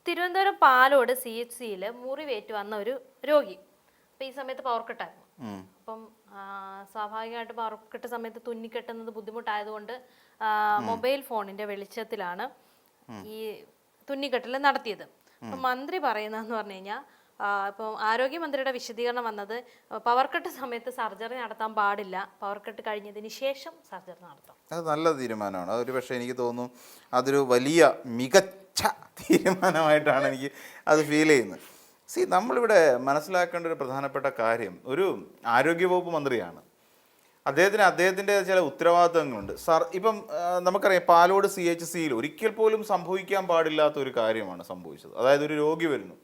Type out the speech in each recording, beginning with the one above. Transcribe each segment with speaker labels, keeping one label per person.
Speaker 1: തിരുവനന്തപുരം പാലോട് CHCയിൽ മുറിവേറ്റ് വന്ന ഒരു രോഗി. അപ്പം ഈ സമയത്ത് പവർ കട്ടായിരുന്നു. അപ്പം സ്വാഭാവികമായിട്ട് പവർ കട്ട് സമയത്ത് തുന്നിക്കെട്ടുന്നത് ബുദ്ധിമുട്ടായതുകൊണ്ട് മൊബൈൽ ഫോണിന്റെ വെളിച്ചത്തിലാണ് ഈ തുന്നിക്കെട്ടൽ നടത്തിയത്. അപ്പം മന്ത്രി പറയുന്നതെന്ന് പറഞ്ഞു കഴിഞ്ഞാൽ, ഇപ്പം ആരോഗ്യമന്ത്രിയുടെ വിശദീകരണം വന്നത് പവർ കട്ട് സമയത്ത് സർജറി നടത്താൻ പാടില്ല, പവർ കട്ട് കഴിഞ്ഞതിന് ശേഷം സർജറി നടത്താം.
Speaker 2: അത് നല്ല തീരുമാനമാണ്. അതൊരു പക്ഷേ എനിക്ക് തോന്നുന്നു അതൊരു വലിയ മികച്ച തീരുമാനമായിട്ടാണ് എനിക്ക് അത് ഫീൽ ചെയ്യുന്നത്. നമ്മളിവിടെ മനസ്സിലാക്കേണ്ട ഒരു പ്രധാനപ്പെട്ട കാര്യം, ഒരു ആരോഗ്യവകുപ്പ് മന്ത്രിയാണ്, അദ്ദേഹത്തിൻ്റെ ചില ഉത്തരവാദിത്തങ്ങളുണ്ട്. ഇപ്പം നമുക്കറിയാം പാലോട് CHCയിൽ ഒരിക്കൽ പോലും സംഭവിക്കാൻ പാടില്ലാത്ത ഒരു കാര്യമാണ് സംഭവിച്ചത്. അതായത് ഒരു രോഗി വരുന്നു,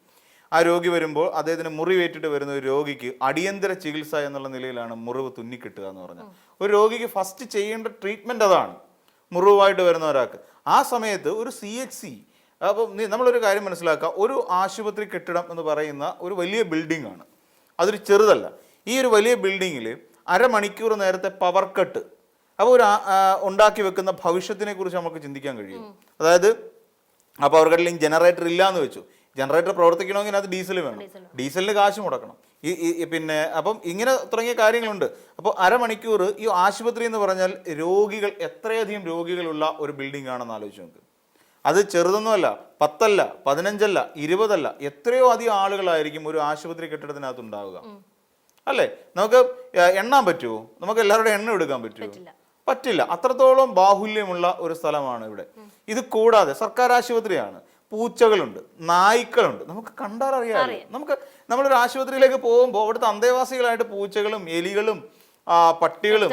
Speaker 2: ആ രോഗി വരുമ്പോൾ അദ്ദേഹത്തിന് മുറിവേറ്റിട്ട് വരുന്ന ഒരു രോഗിക്ക് അടിയന്തര ചികിത്സ എന്നുള്ള നിലയിലാണ് മുറിവ് തുന്നിക്കിട്ടുക എന്ന് പറഞ്ഞാൽ. ഒരു രോഗിക്ക് ഫസ്റ്റ് ചെയ്യേണ്ട ട്രീറ്റ്മെൻറ്റ് അതാണ്, മുറിവായിട്ട് വരുന്ന ഒരാൾക്ക്. ആ സമയത്ത് ഒരു CHC, അപ്പം നമ്മളൊരു കാര്യം മനസ്സിലാക്കുക, ഒരു ആശുപത്രി കെട്ടിടം എന്ന് പറയുന്ന ഒരു വലിയ ബിൽഡിംഗ് ആണ്, അതൊരു ചെറുതല്ല. ഈ ഒരു വലിയ ബിൽഡിങ്ങിൽ അരമണിക്കൂർ നേരത്തെ പവർ കട്ട്, അപ്പോൾ ഒരു ഉണ്ടാക്കി വെക്കുന്ന ഭവിഷ്യത്തിനെ കുറിച്ച് നമുക്ക് ചിന്തിക്കാൻ കഴിയും. അതായത് ആ പവർ കട്ടിൽ ജനറേറ്റർ ഇല്ല എന്ന് വെച്ചു, ജനറേറ്റർ പ്രവർത്തിക്കണമെങ്കിൽ അത് ഡീസൽ വേണം, ഡീസലിന് കാശ് മുടക്കണം, പിന്നെ അപ്പം ഇങ്ങനെ തുടങ്ങിയ കാര്യങ്ങളുണ്ട്. അപ്പോൾ അരമണിക്കൂർ ഈ ആശുപത്രി എന്ന് പറഞ്ഞാൽ രോഗികൾ, എത്രയധികം രോഗികളുള്ള ഒരു ബിൽഡിംഗ് ആണെന്ന് ആലോചിച്ച് നോക്ക്. അത് ചെറുതൊന്നുമല്ല, 10 അല്ല, 15 അല്ല, 20 അല്ല, എത്രയോ അധികം ആളുകളായിരിക്കും ഒരു ആശുപത്രി കെട്ടിടത്തിനകത്ത് ഉണ്ടാവുക, അല്ലേ? നമുക്ക് എണ്ണാൻ പറ്റുമോ? നമുക്ക് എല്ലാവരുടെ എണ്ണം എടുക്കാൻ പറ്റുമോ? പറ്റില്ല. അത്രത്തോളം ബാഹുല്യമുള്ള ഒരു സ്ഥലമാണ് ഇവിടെ. ഇത് കൂടാതെ സർക്കാർ ആശുപത്രിയാണ്, പൂച്ചകളുണ്ട്, നായ്ക്കളുണ്ട്, നമുക്ക് കണ്ടാൽ അറിയാം. നമ്മളൊരു ആശുപത്രിയിലേക്ക് പോകുമ്പോൾ അവിടുത്തെ അന്തേവാസികളായിട്ട് പൂച്ചകളും എലികളും പട്ടികളും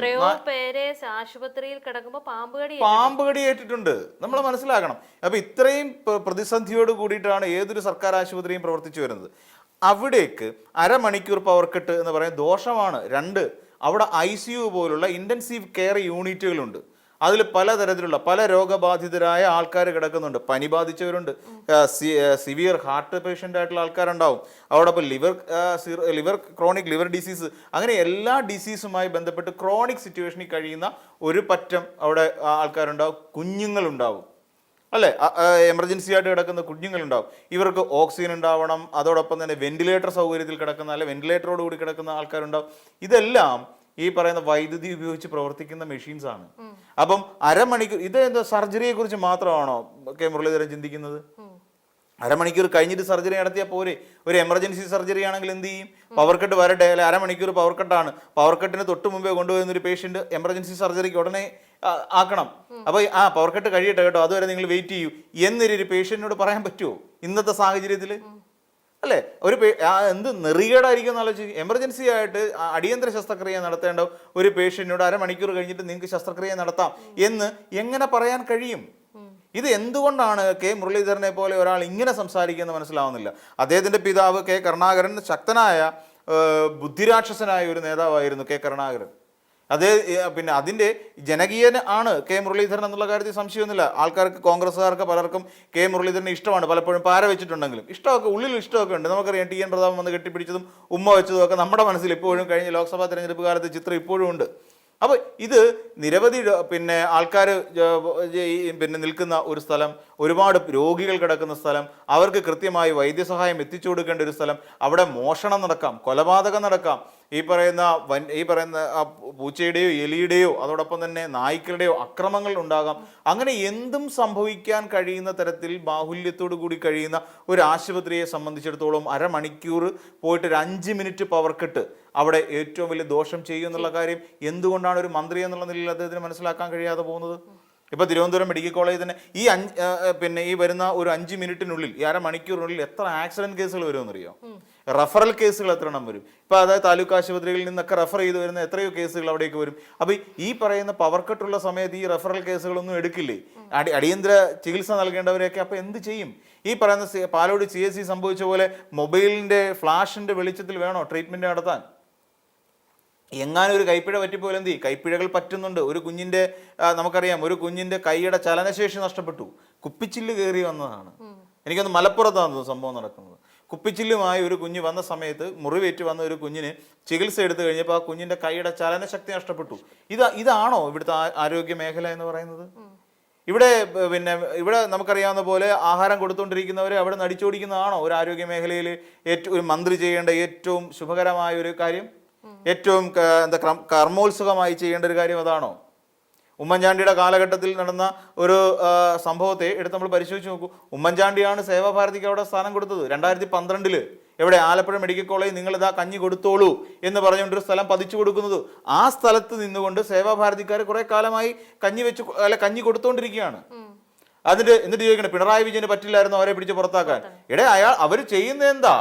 Speaker 1: ആശുപത്രിയിൽ കിടക്കുമ്പോൾ
Speaker 2: പാമ്പ് കടി ഏറ്റിട്ടുണ്ട്. നമ്മൾ മനസ്സിലാക്കണം. അപ്പൊ ഇത്രയും പ്രതിസന്ധിയോട് കൂടിയിട്ടാണ് ഏതൊരു സർക്കാർ ആശുപത്രിയും പ്രവർത്തിച്ചു വരുന്നത്. അവിടേക്ക് അരമണിക്കൂർ പവർ കട്ട് എന്ന് പറയുന്നത് ദോഷമാണ്. 2, അവിടെ ICU പോലുള്ള ഇന്റൻസീവ് കെയർ യൂണിറ്റുകളുണ്ട്. അതിൽ പലതരത്തിലുള്ള പല രോഗബാധിതരായ ആൾക്കാർ കിടക്കുന്നുണ്ട്, പനി ബാധിച്ചവരുണ്ട്, സിവിയർ ഹാർട്ട് പേഷ്യൻ്റ് ആയിട്ടുള്ള ആൾക്കാരുണ്ടാവും, അതോടൊപ്പം ലിവർ ക്രോണിക് ലിവർ ഡിസീസ്, അങ്ങനെ എല്ലാ ഡിസീസുമായി ബന്ധപ്പെട്ട് ക്രോണിക് സിറ്റുവേഷനിൽ കഴിയുന്ന ഒരു പറ്റം അവിടെ ആൾക്കാരുണ്ടാവും. കുഞ്ഞുങ്ങളുണ്ടാവും, അല്ലേ? എമർജൻസി ആയിട്ട് കിടക്കുന്ന കുഞ്ഞുങ്ങളുണ്ടാവും. ഇവർക്ക് ഓക്സിജൻ ഉണ്ടാവണം, അതോടൊപ്പം തന്നെ വെന്റിലേറ്റർ സൗകര്യത്തിൽ കിടക്കുന്ന, അല്ലെ വെന്റിലേറ്ററോട് കൂടി കിടക്കുന്ന ആൾക്കാരുണ്ടാവും. ഇതെല്ലാം ഈ പറയുന്ന വൈദ്യുതി ഉപയോഗിച്ച് പ്രവർത്തിക്കുന്ന മെഷീൻസ് ആണ്. അപ്പം അരമണിക്കൂർ, ഇത് എന്താ സർജറിയെ കുറിച്ച് മാത്രമാണോ മുരളീധരൻ ചിന്തിക്കുന്നത്? അരമണിക്കൂർ കഴിഞ്ഞിട്ട് സർജറി നടത്തിയാൽ പോരെ? ഒരു എമർജൻസി സർജറി ആണെങ്കിൽ എന്ത് ചെയ്യും? പവർ കട്ട് വരട്ടെ, അല്ലെ അരമണിക്കൂർ പവർ കട്ടാണ്, പവർ കട്ടിന് തൊട്ട് മുമ്പേ കൊണ്ടുപോകുന്ന ഒരു പേഷ്യന്റ് എമർജൻസി സർജറിക്ക് ഉടനെ ആക്കണം. അപ്പൊ പവർ കട്ട് കഴിയട്ടെ കേട്ടോ, അതുവരെ നിങ്ങൾ വെയിറ്റ് ചെയ്യൂ എന്നൊരു പേഷ്യന്റിനോട് പറയാൻ പറ്റുമോ ഇന്നത്തെ സാഹചര്യത്തിൽ? അല്ലേ? എന്ത് നെറികേടായിരിക്കും എന്നാലോചിച്ച്. എമർജൻസി ആയിട്ട് അടിയന്തര ശസ്ത്രക്രിയ നടത്തേണ്ട ഒരു പേഷ്യന്റിനോട് അരമണിക്കൂർ കഴിഞ്ഞിട്ട് നിങ്ങൾക്ക് ശസ്ത്രക്രിയ നടത്താം എന്ന് എങ്ങനെ പറയാൻ കഴിയും? ഇത് എന്തുകൊണ്ടാണ് മുരളീധരനെ പോലെ ഒരാൾ ഇങ്ങനെ സംസാരിക്കുന്നത് മനസ്സിലാവുന്നില്ല. അദ്ദേഹത്തിന്റെ പിതാവ് കരുണാകരൻ ശക്തനായ ബുദ്ധിരാക്ഷസനായ ഒരു നേതാവായിരുന്നു കരുണാകരൻ. പിന്നെ അതിൻ്റെ ജനകീയൻ ആണ് മുരളീധരൻ എന്നുള്ള കാര്യത്തിൽ സംശയമൊന്നുമില്ല. ആൾക്കാർക്ക്, കോൺഗ്രസ്സുകാർക്ക് പലർക്കും മുരളീധരനെ ഇഷ്ടമാണ്, പലപ്പോഴും പാര വെച്ചിട്ടുണ്ടെങ്കിലും ഇഷ്ടമൊക്കെ, ഉള്ളിൽ ഇഷ്ടമൊക്കെ ഉണ്ട്. നമുക്കറിയാം TN പ്രതാപൻ വന്ന് കെട്ടിപ്പിടിച്ചതും ഉമ്മ വെച്ചതും ഒക്കെ നമ്മുടെ മനസ്സിൽ ഇപ്പോഴും, കഴിഞ്ഞ ലോക്സഭാ തെരഞ്ഞെടുപ്പ് കാലത്ത് ചിത്രം ഇപ്പോഴും ഉണ്ട്. അപ്പോൾ ഇത് നിരവധി പിന്നെ ആൾക്കാർ പിന്നെ നിൽക്കുന്ന ഒരു സ്ഥലം, ഒരുപാട് രോഗികൾ കിടക്കുന്ന സ്ഥലം, അവർക്ക് കൃത്യമായി വൈദ്യസഹായം എത്തിച്ചു കൊടുക്കേണ്ട ഒരു സ്ഥലം, അവിടെ മോഷണം നടക്കാം, കൊലപാതകം നടക്കാം, ഈ പറയുന്ന പൂച്ചയുടെയോ എലിയുടെയോ അതോടൊപ്പം തന്നെ നായ്ക്കളുടെയോ അക്രമങ്ങൾ ഉണ്ടാകാം. അങ്ങനെ എന്തും സംഭവിക്കാൻ കഴിയുന്ന തരത്തിൽ ബാഹുല്യത്തോടു കൂടി കഴിയുന്ന ഒരു ആശുപത്രിയെ സംബന്ധിച്ചിടത്തോളം അരമണിക്കൂർ പോയിട്ട് ഒരു 5 മിനിറ്റ് പവർ കട്ട് അവിടെ ഏറ്റവും വലിയ ദോഷം ചെയ്യും എന്നുള്ള കാര്യം എന്തുകൊണ്ടാണ് ഒരു മന്ത്രി എന്നുള്ള നിലയിൽ അദ്ദേഹത്തിന് മനസ്സിലാക്കാൻ കഴിയാതെ പോകുന്നത്? ഇപ്പോൾ തിരുവനന്തപുരം മെഡിക്കൽ കോളേജിൽ തന്നെ ഈ വരുന്ന ഒരു 5 മിനിറ്റിനുള്ളിൽ, ഈ അരമണിക്കൂറിനുള്ളിൽ എത്ര ആക്സിഡന്റ് കേസുകൾ വരുമെന്നറിയോ? റഫറൽ കേസുകൾ എത്ര എണ്ണം വരും? ഇപ്പോൾ അതായത് താലൂക്ക് ആശുപത്രികളിൽ നിന്നൊക്കെ റെഫർ ചെയ്ത് വരുന്ന എത്രയോ കേസുകൾ അവിടേക്ക് വരും. അപ്പോൾ ഈ പറയുന്ന പവർ കട്ടുള്ള സമയത്ത് ഈ റഫറൽ കേസുകളൊന്നും എടുക്കില്ലേ? അടിയന്തര ചികിത്സ നൽകേണ്ടവരെയൊക്കെ അപ്പോൾ എന്ത് ചെയ്യും? ഈ പറയുന്ന പാലോട് CHC സംഭവിച്ച പോലെ മൊബൈലിൻ്റെ ഫ്ലാഷിൻ്റെ വെളിച്ചത്തിൽ വേണോ ട്രീറ്റ്മെൻറ്റ് നടത്താൻ? എങ്ങാനും ഒരു കൈപ്പിഴ പറ്റിപ്പോലെ എന്ത് ചെയ്യും? കൈപ്പിഴകൾ പറ്റുന്നുണ്ട്. ഒരു കുഞ്ഞിൻ്റെ, നമുക്കറിയാം, ഒരു കുഞ്ഞിൻ്റെ കൈയുടെ ചലനശേഷി നഷ്ടപ്പെട്ടു, കുപ്പിച്ചില്ല് കയറി വന്നതാണ്. എനിക്കൊന്ന് മലപ്പുറത്താണ് സംഭവം നടക്കുന്നത്. കുപ്പിച്ചില്ലുമായി ഒരു കുഞ്ഞ് വന്ന സമയത്ത്, മുറിവേറ്റ് വന്ന ഒരു കുഞ്ഞിന് ചികിത്സ എടുത്തു കഴിഞ്ഞപ്പോൾ ആ കുഞ്ഞിൻ്റെ കൈയുടെ ചലനശക്തി നഷ്ടപ്പെട്ടു. ഇതാണോ ഇവിടുത്തെ ആരോഗ്യ മേഖല എന്ന് പറയുന്നത്? ഇവിടെ പിന്നെ ഇവിടെ നമുക്കറിയാവുന്ന പോലെ ആഹാരം കൊടുത്തുകൊണ്ടിരിക്കുന്നവരെ അവിടെ നിന്ന് അടിച്ചോടിക്കുന്നതാണോ ഒരു ആരോഗ്യ മേഖലയിൽ ഏറ്റവും ഒരു മന്ത്രി ചെയ്യേണ്ട ഏറ്റവും ശുഭകരമായ ഒരു കാര്യം? ഏറ്റവും എന്താ കർമ്മോത്സുകമായി ചെയ്യേണ്ട ഒരു കാര്യം അതാണോ? ഉമ്മൻചാണ്ടിയുടെ കാലഘട്ടത്തിൽ നടന്ന ഒരു സംഭവത്തെ എടുത്ത് നമ്മൾ പരിശോധിച്ച് നോക്കൂ. ഉമ്മൻചാണ്ടിയാണ് സേവാഭാരതിക്ക് അവിടെ സ്ഥാനം കൊടുത്തത് 2012 എവിടെ ആലപ്പുഴ മെഡിക്കൽ കോളേജ് നിങ്ങൾ ഇതാ കഞ്ഞി കൊടുത്തോളൂ എന്ന് പറഞ്ഞുകൊണ്ടൊരു സ്ഥലം പതിച്ചു കൊടുക്കുന്നത്. ആ സ്ഥലത്ത് നിന്നുകൊണ്ട് സേവാഭാരതിക്കാർ കുറെ കാലമായി കഞ്ഞി കൊടുത്തോണ്ടിരിക്കുകയാണ്. എന്നിട്ട് ചോദിക്കണം പിണറായി വിജയന് പറ്റില്ലായിരുന്നു അവരെ പിടിച്ച് പുറത്താക്കാൻ? അവർ ചെയ്യുന്നത് എന്താ?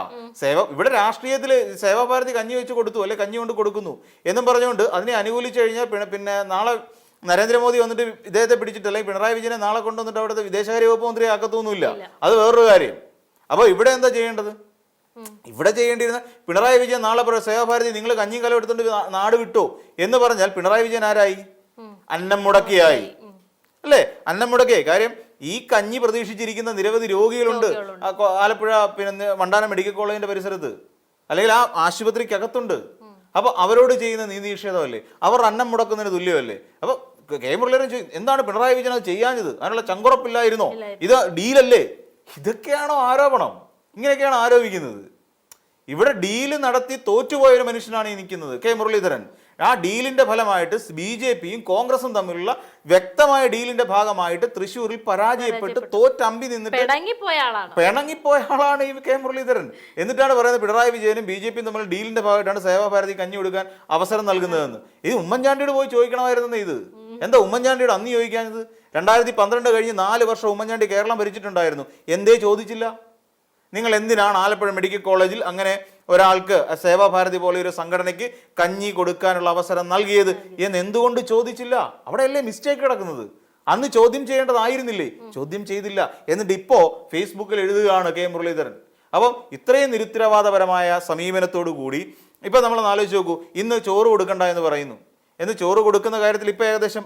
Speaker 2: ഇവിടെ രാഷ്ട്രീയത്തിൽ സേവാഭാരതി കഞ്ഞി വെച്ച് കൊടുത്തു അല്ലെ കഞ്ഞി കൊണ്ട് കൊടുക്കുന്നു എന്നും പറഞ്ഞുകൊണ്ട് അതിനെ അനുകൂലിച്ചു കഴിഞ്ഞാൽ പിന്നെ നാളെ നരേന്ദ്രമോദി വന്നിട്ട് ഇദ്ദേഹത്തെ പിടിച്ചിട്ട് അല്ലെങ്കിൽ പിണറായി വിജയനെ നാളെ കൊണ്ടുവന്നിട്ട് അവിടുത്തെ വിദേശകാര്യ വകുപ്പ് മന്ത്രി ആക്കത്തൊന്നുമില്ല. അത് വേറൊരു കാര്യം. അപ്പോൾ ഇവിടെ എന്താ ചെയ്യേണ്ടത്? ഇവിടെ ചെയ്യേണ്ടിയിരുന്ന പിണറായി വിജയൻ നാളെ സേവാഭാരതി നിങ്ങൾ കഞ്ഞിയും കലം എടുത്തുകൊണ്ട് നാട് വിട്ടോ എന്ന് പറഞ്ഞാൽ പിണറായി വിജയൻ ആരായി? അന്നം മുടക്കിയായി അല്ലേ? അന്നം മുടക്കിയായി. കാര്യം ഈ കഞ്ഞി പ്രതീക്ഷിച്ചിരിക്കുന്ന നിരവധി രോഗികളുണ്ട് ആലപ്പുഴ പിന്നെ വണ്ടാനം മെഡിക്കൽ കോളേജിന്റെ പരിസരത്ത് അല്ലെങ്കിൽ ആ ആശുപത്രിക്കകത്തുണ്ട്. അപ്പൊ അവരോട് ചെയ്യുന്ന നീതി നിഷേധമല്ലേ? അവർ അന്നം മുടക്കുന്നതിന് തുല്യമല്ലേ? അപ്പൊ കെ മുരളീധരൻ എന്താണ് പിണറായി വിജയൻ അത് ചെയ്യാഞ്ഞത്? അതിനുള്ള ചങ്കുറപ്പില്ലായിരുന്നോ? ഇത് ഡീലല്ലേ? ഇതൊക്കെയാണോ ആരോപണം? ഇങ്ങനെയൊക്കെയാണ് ആരോപിക്കുന്നത്. ഇവിടെ ഡീല് നടത്തി തോറ്റുപോയ ഒരു മനുഷ്യനാണ് ഈ നിൽക്കുന്നത് കെ മുരളീധരൻ. ആ ഡീലിന്റെ ഫലമായിട്ട് BJPയും കോൺഗ്രസും തമ്മിലുള്ള വ്യക്തമായ ഡീലിന്റെ ഭാഗമായിട്ട് തൃശ്ശൂരിൽ പരാജയപ്പെട്ട് തോറ്റമ്പി നിന്നിട്ട് പിണങ്ങിപ്പോയ ആളാണ് ഈ കെ മുരളീധരൻ. എന്നിട്ടാണ് പറയുന്നത് പിണറായി വിജയനും BJPയും തമ്മിൽ ഡീലിന്റെ ഭാഗമായിട്ടാണ് സേവാഭാരതി കഞ്ഞി കൊടുക്കാൻ അവസരം നൽകുന്നതെന്ന്. ഇത് ഉമ്മൻചാണ്ടിയോട് പോയി ചോദിക്കണമായിരുന്നു. ഇത് എന്താ ഉമ്മൻചാണ്ടിയോട് അന്ന് ചോദിക്കാഞ്ഞത്? 2012 കഴിഞ്ഞ് 4 വർഷം ഉമ്മൻചാണ്ടി കേരളം ഭരിച്ചിട്ടുണ്ടായിരുന്നു. എന്തേ ചോദിച്ചില്ല? നിങ്ങൾ എന്തിനാണ് ആലപ്പുഴ മെഡിക്കൽ കോളേജിൽ അങ്ങനെ ഒരാൾക്ക് സേവാഭാരതി പോലെ ഒരു സംഘടനയ്ക്ക് കഞ്ഞി കൊടുക്കാനുള്ള അവസരം നൽകിയത് എന്ന് എന്തുകൊണ്ട് ചോദിച്ചില്ല? അവിടെയല്ലേ മിസ്റ്റേക്ക് കിടക്കുന്നത്? അന്ന് ചോദ്യം ചെയ്യേണ്ടതായിരുന്നില്ലേ? ചോദ്യം ചെയ്തില്ല. എന്നിട്ട് ഇപ്പോ ഫേസ്ബുക്കിൽ എഴുതുകയാണ് കെ മുരളീധരൻ. അപ്പം ഇത്രയും നിരുത്തരവാദപരമായ സമീപനത്തോടു കൂടി ഇപ്പൊ നമ്മൾ ആലോചിച്ച് നോക്കൂ. ഇന്ന് ചോറ് കൊടുക്കണ്ട എന്ന് പറയുന്നു. ചോറ് കൊടുക്കുന്ന കാര്യത്തിൽ ഇപ്പൊ ഏകദേശം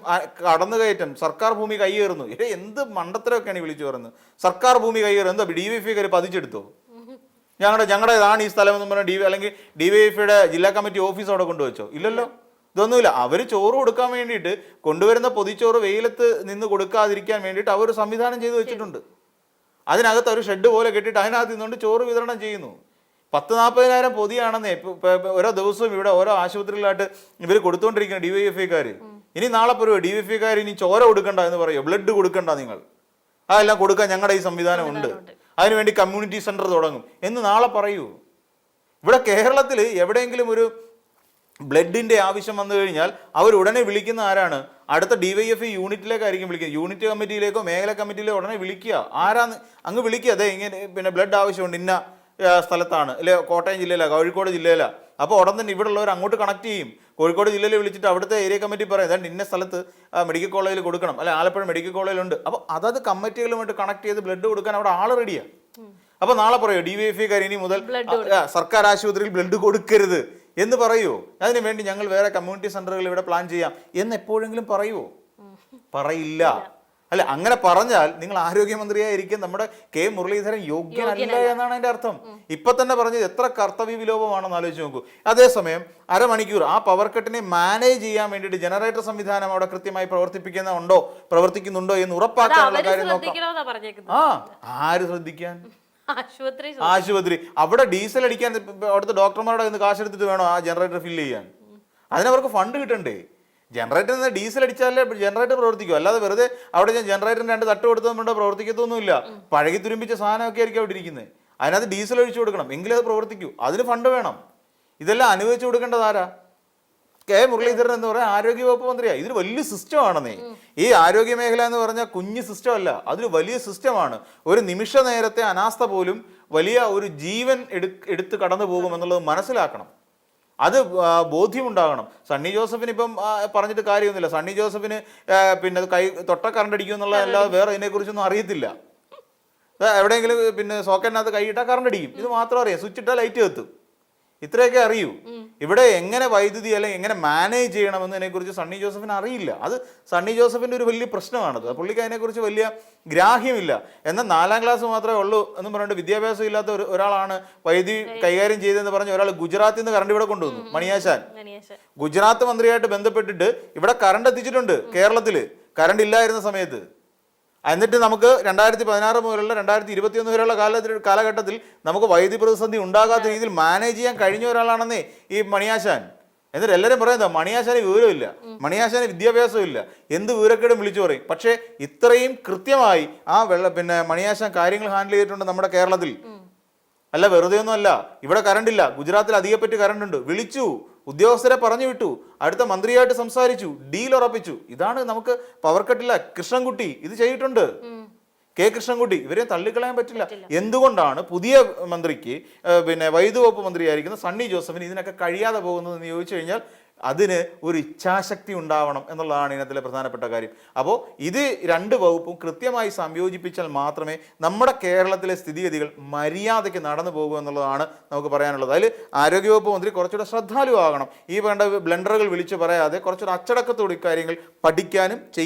Speaker 2: കടന്നുകയറ്റം, സർക്കാർ ഭൂമി കൈയേറുന്നു. എന്ത് മണ്ടത്തരമൊക്കെയാണ് ഈ വിളിച്ചു പറയുന്നത്? സർക്കാർ ഭൂമി കൈയേറും. എന്താ DYFI പതിച്ചെടുത്തോ? ഞങ്ങളുടേതാണ് ഈ സ്ഥലം എന്ന് പറഞ്ഞാൽ അല്ലെങ്കിൽ DYFIയുടെ ജില്ലാ കമ്മിറ്റി ഓഫീസ് അവിടെ കൊണ്ടുവച്ചോ? ഇല്ലല്ലോ. ഇതൊന്നുമില്ല. അവർ ചോറ് കൊടുക്കാൻ വേണ്ടിയിട്ട് കൊണ്ടുവരുന്ന പൊതിച്ചോറ് വെയിലത്ത് നിന്ന് കൊടുക്കാതിരിക്കാൻ വേണ്ടിയിട്ട് അവർ സംവിധാനം ചെയ്ത് വെച്ചിട്ടുണ്ട്. അതിനകത്ത് ഒരു ഷെഡ് പോലെ കെട്ടിയിട്ട് അതിനകത്ത് നിന്നുകൊണ്ട് ചോറ് വിതരണം ചെയ്യുന്നു. 10-40,000 പൊതിയാണെന്നേ ഓരോ ദിവസവും ഇവിടെ ഓരോ ആശുപത്രികളായിട്ട് ഇവർ കൊടുത്തുകൊണ്ടിരിക്കുന്ന DYFIക്കാർ. ഇനി നാളെ പറയുമോ DYFIക്കാർ ഇനി ചോര കൊടുക്കണ്ട എന്ന് പറയുമോ? ബ്ലഡ് കൊടുക്കണ്ട, നിങ്ങൾ അതെല്ലാം കൊടുക്കാൻ ഞങ്ങളുടെ ഈ സംവിധാനം ഉണ്ട്, അതിനുവേണ്ടി കമ്മ്യൂണിറ്റി സെന്റർ തുടങ്ങും എന്ന് നാളെ പറയൂ. ഇവിടെ കേരളത്തിൽ എവിടെയെങ്കിലും ഒരു ബ്ലഡിന്റെ ആവശ്യം വന്നു കഴിഞ്ഞാൽ അവർ ഉടനെ വിളിക്കുന്ന ആരാണ്? അടുത്ത DYFI യൂണിറ്റിലേക്കായിരിക്കും വിളിക്കുക. യൂണിറ്റ് കമ്മിറ്റിയിലേക്കോ മേഖല കമ്മിറ്റിയിലേക്കോ ഉടനെ വിളിക്കുക. ആരാന്ന് അങ്ങ് വിളിക്കുക. അതെ ഇങ്ങനെ പിന്നെ ബ്ലഡ് ആവശ്യമുണ്ട് ഇന്ന സ്ഥലത്താണ് അല്ലെ, കോട്ടയം ജില്ലയിലാണ്, കോഴിക്കോട് ജില്ലയിലാണ്. അപ്പോൾ ഉടൻ തന്നെ ഇവിടെ ഉള്ളവർ അങ്ങോട്ട് കണക്ട് ചെയ്യും. കോഴിക്കോട് ജില്ലയിൽ വിളിച്ചിട്ട് അവിടുത്തെ ഏരിയ കമ്മിറ്റി പറയും അതാണ്ട് ഇന്ന സ്ഥലത്ത് മെഡിക്കൽ കോളേജിൽ കൊടുക്കണം, അല്ലെ ആലപ്പുഴ മെഡിക്കൽ കോളേജിലുണ്ട്. അപ്പോൾ അതത് കമ്മിറ്റികളുമായിട്ട് കണക്ട് ചെയ്ത് ബ്ലഡ് കൊടുക്കാൻ അവിടെ ആൾ റെഡിയാണ്. അപ്പോൾ നാളെ പറയോ DYFIക്കാർ ഇനി മുതൽ സർക്കാർ ആശുപത്രിയിൽ ബ്ലഡ് കൊടുക്കരുത് എന്ന് പറയുമോ? അതിനു വേണ്ടി ഞങ്ങൾ വേറെ കമ്മ്യൂണിറ്റി സെന്ററുകൾ ഇവിടെ പ്ലാൻ ചെയ്യാം എന്ന് എപ്പോഴെങ്കിലും പറയുമോ? പറയില്ല. അല്ലെ, അങ്ങനെ പറഞ്ഞാൽ നിങ്ങൾ ആരോഗ്യമന്ത്രിയായിരിക്കും നമ്മുടെ കെ മുരളീധരൻ യോഗ്യനല്ല എന്നാണ് അതിന്റെ അർത്ഥം. ഇപ്പൊ തന്നെ പറഞ്ഞത് എത്ര കർത്തവ്യ വിലോപമാണെന്ന് ആലോചിച്ച് നോക്കൂ. അതേസമയം അരമണിക്കൂർ ആ പവർ കട്ടിനെ മാനേജ് ചെയ്യാൻ വേണ്ടിയിട്ട് ജനറേറ്റർ സംവിധാനം അവിടെ കൃത്യമായി പ്രവർത്തിക്കുന്നുണ്ടോ എന്ന് ഉറപ്പാക്കാനുള്ള കാര്യം നോക്കാം. ആര് ശ്രദ്ധിക്കാൻ? ആശുപത്രി. അവിടെ ഡീസൽ അടിക്കാൻ അവിടുത്തെ ഡോക്ടർമാരുടെ കയ്യിൽ നിന്ന് കാശെടുത്തിട്ട് വേണോ ആ ജനറേറ്റർ ഫില്ല് ചെയ്യാൻ? അതിനവർക്ക് ഫണ്ട് കിട്ടണ്ടേ? ജനറേറ്ററിന് ഡീസൽ അടിച്ചാലേ ജനറേറ്റർ പ്രവർത്തിക്കും. അല്ലാതെ വെറുതെ അവിടെ ഞാൻ ജനറേറ്ററിന് 2 തട്ട് കൊടുത്തതുകൊണ്ട് പ്രവർത്തിക്കത്തൊന്നുമില്ല. പഴകി തുരുമ്പിച്ച സാധനമൊക്കെ ആയിരിക്കും അവിടെ ഇരിക്കുന്നത്. അതിനകത്ത് ഡീസൽ ഒഴിച്ചു കൊടുക്കണം, എങ്കിലേ അത് പ്രവർത്തിക്കൂ. അതിന് ഫണ്ട് വേണം. ഇതെല്ലാം അനുവദിച്ചു കൊടുക്കേണ്ടത് ആരാ? കെ മുരളീധരൻ എന്ന് പറയാൻ ആരോഗ്യവകുപ്പ് മന്ത്രിയാണ്. ഇതൊരു വലിയ സിസ്റ്റമാണെന്നേ. ഈ ആരോഗ്യ മേഖല എന്ന് പറഞ്ഞാൽ കുഞ്ഞു സിസ്റ്റം അല്ല, അതൊരു വലിയ സിസ്റ്റമാണ്. ഒരു നിമിഷ നേരത്തെ അനാസ്ഥ പോലും വലിയ ഒരു ജീവൻ എടുത്ത് കടന്നു പോകുമെന്നുള്ളത് മനസ്സിലാക്കണം. അത് ബോധ്യമുണ്ടാകണം. സണ്ണി ജോസഫിന് ഇപ്പം പറഞ്ഞിട്ട് കാര്യമൊന്നുമില്ല. സണ്ണി ജോസഫിന് പിന്നെ കൈ തൊട്ട കറണ്ട് അടിക്കും എന്നുള്ളതല്ലാതെ വേറെ ഇതിനെക്കുറിച്ചൊന്നും അറിയത്തില്ല. എവിടെയെങ്കിലും പിന്നെ സോക്കറ്റിനകത്ത് കൈയിട്ടാൽ കറണ്ട് അടിക്കും, ഇത് മാത്രം അറിയാം. സ്വിച്ച് ഇട്ടാൽ ലൈറ്റ് കത്തും, ഇത്രയൊക്കെ അറിയൂ. ഇവിടെ എങ്ങനെ വൈദ്യുതി അല്ലെങ്കിൽ എങ്ങനെ മാനേജ് ചെയ്യണമെന്നതിനെ കുറിച്ച് സണ്ണി ജോസഫിന് അറിയില്ല. അത് സണ്ണി ജോസഫിന്റെ ഒരു വലിയ പ്രശ്നമാണത്. പുള്ളിക്ക് അതിനെക്കുറിച്ച് വലിയ ഗ്രാഹ്യമില്ല. എന്നാൽ 4ാം ക്ലാസ് മാത്രമേ ഉള്ളൂ എന്ന് പറഞ്ഞിട്ട് വിദ്യാഭ്യാസം ഇല്ലാത്ത ഒരാളാണ് വൈദ്യുതി കൈകാര്യം ചെയ്തതെന്ന് പറഞ്ഞ് ഒരാൾ ഗുജറാത്തിൽ നിന്ന് കറണ്ട് ഇവിടെ കൊണ്ടുവന്നു. മണിയാശാൻ ഗുജറാത്ത് മന്ത്രിയായിട്ട് ബന്ധപ്പെട്ടിട്ട് ഇവിടെ കറണ്ട് എത്തിച്ചിട്ടുണ്ട്. കേരളത്തിൽ കറണ്ട് ഇല്ലായിരുന്ന സമയത്ത് എന്നിട്ട് നമുക്ക് 2016 മുതലുള്ള 2021 വരെയുള്ള കാലഘട്ടത്തിൽ നമുക്ക് വൈദ്യുതി പ്രതിസന്ധി ഉണ്ടാകാത്ത രീതിയിൽ മാനേജ് ചെയ്യാൻ കഴിഞ്ഞ ഒരാളാണെന്നേ ഈ മണിയാശാൻ. എന്നിട്ട് എല്ലാവരും പറയുന്നത് മണിയാശാന് വിവരമില്ല, മണിയാശാന് വിദ്യാഭ്യാസവും ഇല്ല, എന്ത് വിവരക്കേടും വിളിച്ചു പറയും. പക്ഷേ ഇത്രയും കൃത്യമായി ആ മണിയാശാൻ കാര്യങ്ങൾ ഹാൻഡിൽ ചെയ്തിട്ടുണ്ട് നമ്മുടെ കേരളത്തിൽ. അല്ല, വെറുതെ ഒന്നും അല്ല. ഇവിടെ കറണ്ട് ഇല്ല, ഗുജറാത്തിൽ അധികപ്പറ്റ് കറണ്ട് ഉണ്ട്, വിളിച്ചു, ഉദ്യോഗസ്ഥരെ പറഞ്ഞു വിട്ടു, അടുത്ത മന്ത്രിയായിട്ട് സംസാരിച്ചു, ഡീൽ ഉറപ്പിച്ചു. ഇതാണ് നമുക്ക് പവർ കട്ടില്ല. കൃഷ്ണൻകുട്ടി ഇത് ചെയ്തിട്ടുണ്ട്, കെ കൃഷ്ണൻകുട്ടി. ഇവരെ തള്ളിക്കളയാൻ പറ്റില്ല. എന്തുകൊണ്ടാണ് പുതിയ മന്ത്രിക്ക് വൈദ്യുതി വകുപ്പ് മന്ത്രിയായിരിക്കുന്ന സണ്ണി ജോസഫിന് ഇതിനൊക്കെ കഴിയാതെ പോകുന്നതെന്ന് ചോദിച്ചു കഴിഞ്ഞാൽ അതിന് ഒരു ഇച്ഛാശക്തി ഉണ്ടാവണം എന്നുള്ളതാണ് ഇതിനകത്തിലെ പ്രധാനപ്പെട്ട കാര്യം. അപ്പോൾ ഇത് രണ്ട് വകുപ്പും കൃത്യമായി സംയോജിപ്പിച്ചാൽ മാത്രമേ നമ്മുടെ കേരളത്തിലെ സ്ഥിതിഗതികൾ മര്യാദയ്ക്ക് നടന്നു പോകൂ എന്നുള്ളതാണ് നമുക്ക് പറയാനുള്ളത്. അതിൽ ആരോഗ്യവകുപ്പ് മന്ത്രി കുറച്ചുകൂടെ ശ്രദ്ധാലുവാകണം. ഈ വേണ്ട ബ്ലണ്ടറുകൾ വിളിച്ചു പറയാതെ കുറച്ചുകൂടെ അച്ചടക്കത്തോടെ ഇക്കാര്യങ്ങൾ പഠിക്കാനും